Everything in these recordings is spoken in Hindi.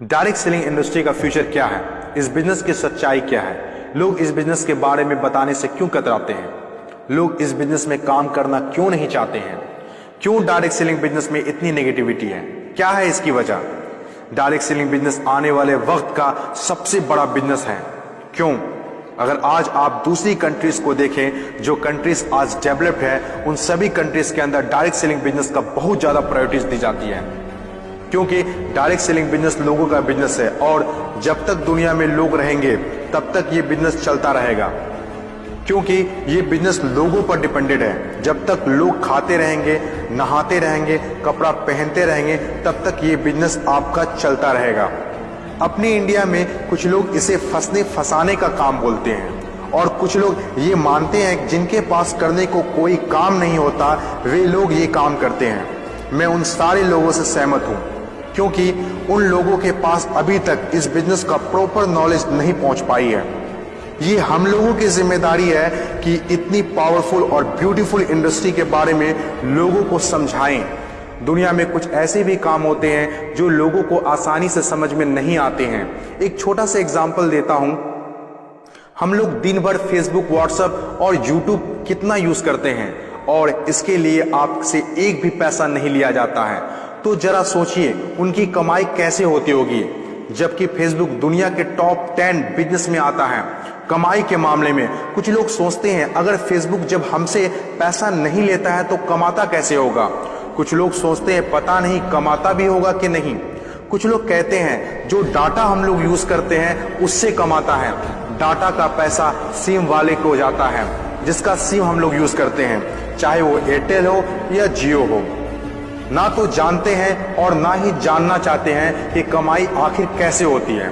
डायरेक्ट सेलिंग इंडस्ट्री का फ्यूचर क्या है, इस बिजनेस की सच्चाई क्या है, लोग इस बिजनेस के बारे में बताने से क्यों कतराते हैं, लोग इस बिजनेस में काम करना क्यों नहीं चाहते हैं, क्यों डायरेक्ट सेलिंग बिजनेस में इतनी नेगेटिविटी है, क्या है इसकी वजह। डायरेक्ट सेलिंग बिजनेस आने वाले वक्त का सबसे बड़ा बिजनेस है। क्यों? अगर आज आप दूसरी कंट्रीज को देखें, जो कंट्रीज आज डेवलप्ड है, उन सभी कंट्रीज के अंदर डायरेक्ट सेलिंग बिजनेस का बहुत ज्यादा प्रायोरिटीज दी जाती है, क्योंकि डायरेक्ट सेलिंग बिजनेस लोगों का बिजनेस है और जब तक दुनिया में लोग रहेंगे तब तक ये बिजनेस चलता रहेगा, क्योंकि ये बिजनेस लोगों पर डिपेंडेड है। जब तक लोग खाते रहेंगे, नहाते रहेंगे, कपड़ा पहनते रहेंगे, तब तक ये बिजनेस आपका चलता रहेगा। अपने इंडिया में कुछ लोग इसे फंसने फंसाने का काम बोलते हैं और कुछ लोग ये मानते हैं जिनके पास करने को कोई काम नहीं होता वे लोग ये काम करते हैं। मैं उन सारे लोगों से सहमत हूँ, क्योंकि उन लोगों के पास अभी तक इस बिजनेस का प्रॉपर नॉलेज नहीं पहुंच पाई है। ये हम लोगों की जिम्मेदारी है कि इतनी पावरफुल और ब्यूटीफुल इंडस्ट्री के बारे में लोगों को समझाएं। दुनिया में कुछ ऐसे भी काम होते हैं जो लोगों को आसानी से समझ में नहीं आते हैं। एक छोटा सा एग्जांपल देता हूं। हम लोग दिन भर फेसबुक, व्हाट्सएप और यूट्यूब कितना यूज करते हैं और इसके लिए आपसे एक भी पैसा नहीं लिया जाता है। तो जरा सोचिए उनकी कमाई कैसे होती होगी, जबकि फेसबुक दुनिया के टॉप 10 बिजनेस में आता है कमाई के मामले में। कुछ लोग सोचते हैं अगर फेसबुक जब हमसे पैसा नहीं लेता है तो कमाता कैसे होगा। कुछ लोग सोचते हैं पता नहीं कमाता भी होगा कि नहीं। कुछ लोग कहते हैं जो डाटा हम लोग यूज करते हैं उससे कमाता है। डाटा का पैसा सिम वाले को जाता है, जिसका सिम हम लोग यूज करते हैं, चाहे वो एयरटेल हो या जियो हो। ना तो जानते हैं और ना ही जानना चाहते हैं कि कमाई आखिर कैसे होती है।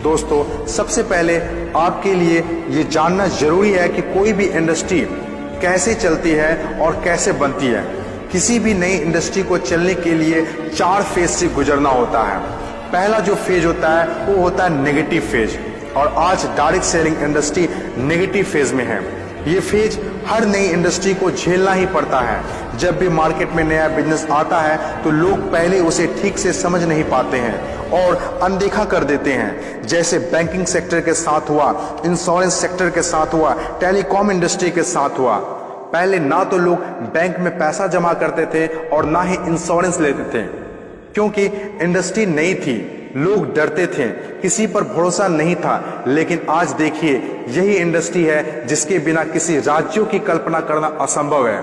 दोस्तों, सबसे पहले आपके लिए ये जानना जरूरी है कि कोई भी इंडस्ट्री कैसे चलती है और कैसे बनती है। किसी भी नई इंडस्ट्री को चलने के लिए 4 फेज से गुजरना होता है। पहला जो फेज होता है वो होता है नेगेटिव फेज, और आज direct selling industry negative phase में है। ये फेज हर नई इंडस्ट्री को झेलना ही पड़ता है। जब भी मार्केट में नया बिजनेस आता है तो लोग पहले उसे ठीक से समझ नहीं पाते हैं और अनदेखा कर देते हैं। जैसे बैंकिंग सेक्टर के साथ हुआ, इंश्योरेंस सेक्टर के साथ हुआ, टेलीकॉम इंडस्ट्री के साथ हुआ। पहले ना तो लोग बैंक में पैसा जमा करते थे और ना ही इंश्योरेंस लेते थे, क्योंकि इंडस्ट्री नई थी, लोग डरते थे, किसी पर भरोसा नहीं था। लेकिन आज देखिए, यही इंडस्ट्री है जिसके बिना किसी राज्यों की कल्पना करना असंभव है।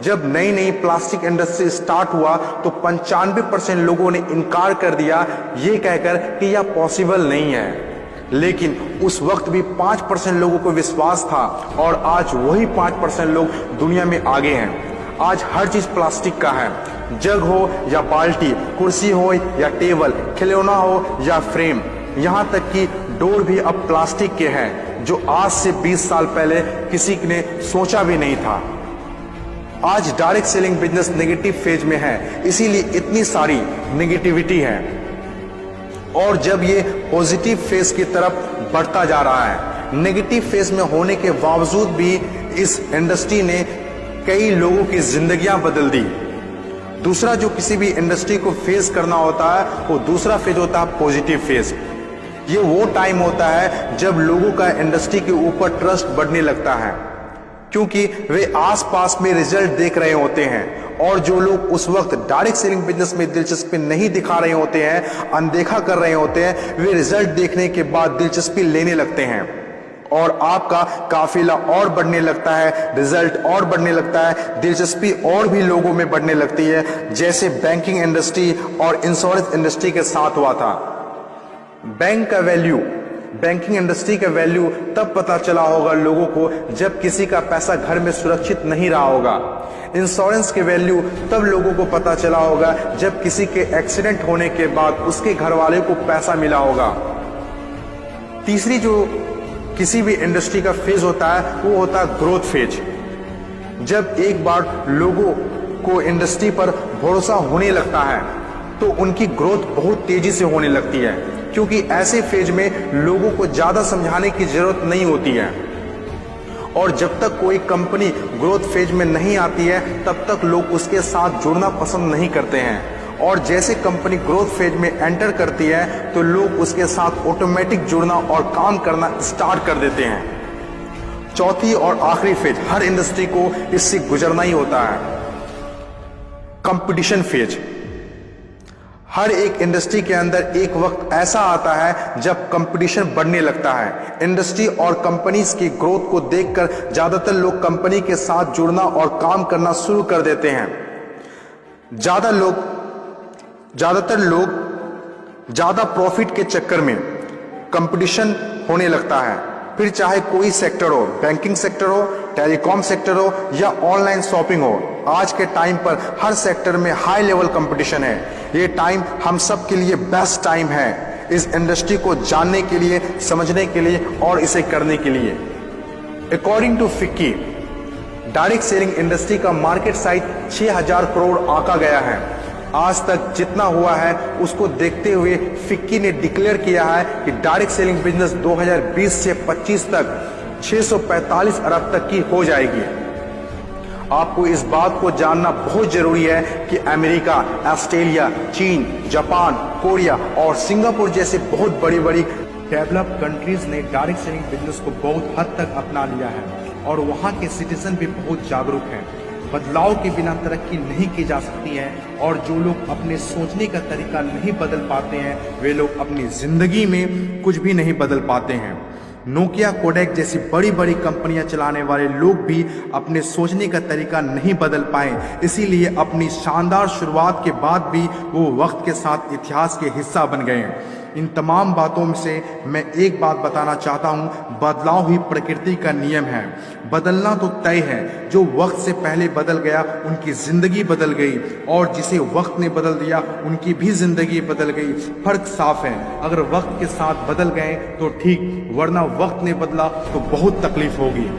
जब नई नई प्लास्टिक इंडस्ट्री स्टार्ट हुआ तो 95% लोगों ने इनकार कर दिया, ये कहकर कि यह पॉसिबल नहीं है। लेकिन उस वक्त भी 5% लोगों को विश्वास था और आज वही 5% लोग दुनिया में आगे हैं। आज हर चीज प्लास्टिक का है, जग हो या बाल्टी, कुर्सी हो या टेबल, खिलौना हो या फ्रेम, यहाँ तक कि डोर भी अब प्लास्टिक के हैं, जो आज से 20 साल पहले किसी ने सोचा भी नहीं था। आज direct selling business negative phase में है, इसीलिए इतनी सारी नेगेटिविटी है। और जब ये पॉजिटिव फेज की तरफ बढ़ता जा रहा है, नेगेटिव फेज में होने के बावजूद भी इस इंडस्ट्री ने कई लोगों की जिंदगियां बदल दी। दूसरा जो किसी भी इंडस्ट्री को फेस करना होता है वो दूसरा फेज होता है पॉजिटिव फेज। ये वो टाइम होता है जब लोगों का इंडस्ट्री के ऊपर ट्रस्ट बढ़ने लगता है, क्योंकि वे आसपास में रिजल्ट देख रहे होते हैं। और जो लोग उस वक्त डायरेक्ट सेलिंग बिजनेस में दिलचस्पी नहीं दिखा रहे होते हैं, अनदेखा कर रहे होते हैं, वे रिजल्ट देखने के बाद दिलचस्पी लेने लगते हैं और आपका काफिला और बढ़ने लगता है, रिजल्ट और बढ़ने लगता है, दिलचस्पी और भी लोगों में बढ़ने लगती है। जैसे बैंकिंग इंडस्ट्री और इंश्योरेंस इंडस्ट्री के साथ हुआ था। बैंकिंग इंडस्ट्री का वैल्यू तब पता चला होगा लोगों को जब किसी का पैसा घर में सुरक्षित नहीं रहा होगा। इंश्योरेंस के वैल्यू तब लोगों को पता चला होगा जब किसी के एक्सीडेंट होने के बाद उसके घर वाले को पैसा मिला होगा। तीसरी जो किसी भी इंडस्ट्री का फेज होता है वो होता है ग्रोथ फेज। जब एक बार लोगों को इंडस्ट्री पर भरोसा होने लगता है तो उनकी ग्रोथ बहुत तेजी से होने लगती है, क्योंकि ऐसे फेज में लोगों को ज्यादा समझाने की जरूरत नहीं होती है। और जब तक कोई कंपनी ग्रोथ फेज में नहीं आती है तब तक लोग उसके साथ जुड़ना पसंद नहीं करते हैं और जैसे कंपनी ग्रोथ फेज में एंटर करती है तो लोग उसके साथ ऑटोमेटिक जुड़ना और काम करना स्टार्ट कर देते हैं। चौथी और आखिरी फेज, हर इंडस्ट्री को इससे गुजरना ही होता है, कंपटीशन फेज। हर एक इंडस्ट्री के अंदर एक वक्त ऐसा आता है जब कंपटीशन बढ़ने लगता है। इंडस्ट्री और कंपनीज की ग्रोथ को देखकर ज्यादातर लोग कंपनी के साथ जुड़ना और काम करना शुरू कर देते हैं। ज्यादातर लोग ज्यादा प्रॉफिट के चक्कर में कंपटीशन होने लगता है, फिर चाहे कोई सेक्टर हो, बैंकिंग सेक्टर हो, टेलीकॉम सेक्टर हो या ऑनलाइन शॉपिंग हो। आज के टाइम पर हर सेक्टर में हाई लेवल कंपटीशन है। ये टाइम हम सब के लिए बेस्ट टाइम है, इस इंडस्ट्री को जानने के लिए, समझने के लिए और इसे करने के लिए। According to FICCI, direct selling industry का मार्केट साइज 6000 करोड़ आंका गया है। आज तक जितना हुआ है उसको देखते हुए फिक्की ने डिक्लेयर किया है कि डायरेक्ट सेलिंग बिजनेस 2020 से 25 तक 645 अरब तक की हो जाएगी। आपको इस बात को जानना बहुत जरूरी है कि अमेरिका, ऑस्ट्रेलिया, चीन, जापान, कोरिया और सिंगापुर जैसे बहुत बड़ी बड़ी डेवलप्ड कंट्रीज ने डायरेक्ट सेलिंग बिजनेस को बहुत हद तक अपना लिया है और वहां के सिटीजन भी बहुत जागरूक हैं। बदलाव के बिना तरक्की नहीं की जा सकती है और जो लोग अपने सोचने का तरीका नहीं बदल पाते हैं वे लोग अपनी जिंदगी में कुछ भी नहीं बदल पाते हैं। नोकिया, कोडेक जैसी बड़ी बड़ी कंपनियां चलाने वाले लोग भी अपने सोचने का तरीका नहीं बदल पाए, इसीलिए अपनी शानदार शुरुआत के बाद भी वो वक्त के साथ इतिहास के हिस्सा बन गए। इन तमाम बातों से मैं एक बात बताना चाहता हूँ, बदलाव ही प्रकृति का नियम है। बदलना तो तय है, जो वक्त से पहले बदल गया उनकी जिंदगी बदल गई और जिसे वक्त ने बदल दिया उनकी भी जिंदगी बदल गई। फर्क साफ है, अगर वक्त के साथ बदल गए तो ठीक, वरना वक्त ने बदला तो बहुत तकलीफ होगी।